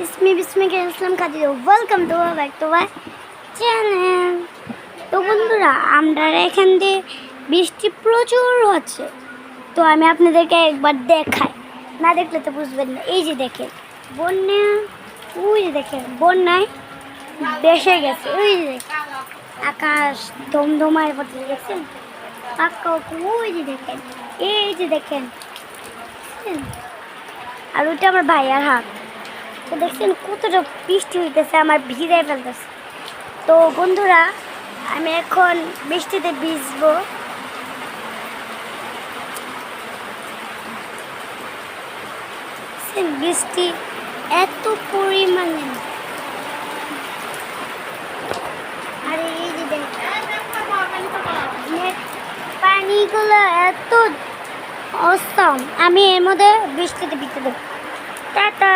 इसमें Islam Kadir welcome to back to my channel. তো বন্ধুরা, আমরা এখান দিয়ে বৃষ্টি প্রচুর হচ্ছে, তো আমি আপনাদেরকে একবার দেখাই, না দেখলে তো বুঝবেন না। এই যে দেখেন বন্যা, ওই যে দেখেন বন্যায় বেসে গেছে, ওই যে দেখেন আকাশ ধমধমায় পড়তে দেখছেন, পাক্কা ওই যে দেখেন, এই যে দেখেন, আর ওইটা আমার ভাইয়ার হাত। তো দেখছেন কতটা বৃষ্টি হইতেছে, আমার ভিজায় ফেলতেছে। তো বন্ধুরা, আমি এখন বৃষ্টিতে ভিজবো। বৃষ্টি এত পরিমাণে, আরে এই যে দেখেন পানিগুলো এত অসম। আমি এর মধ্যে বৃষ্টিতে ভিজতে দেবো। টাটা।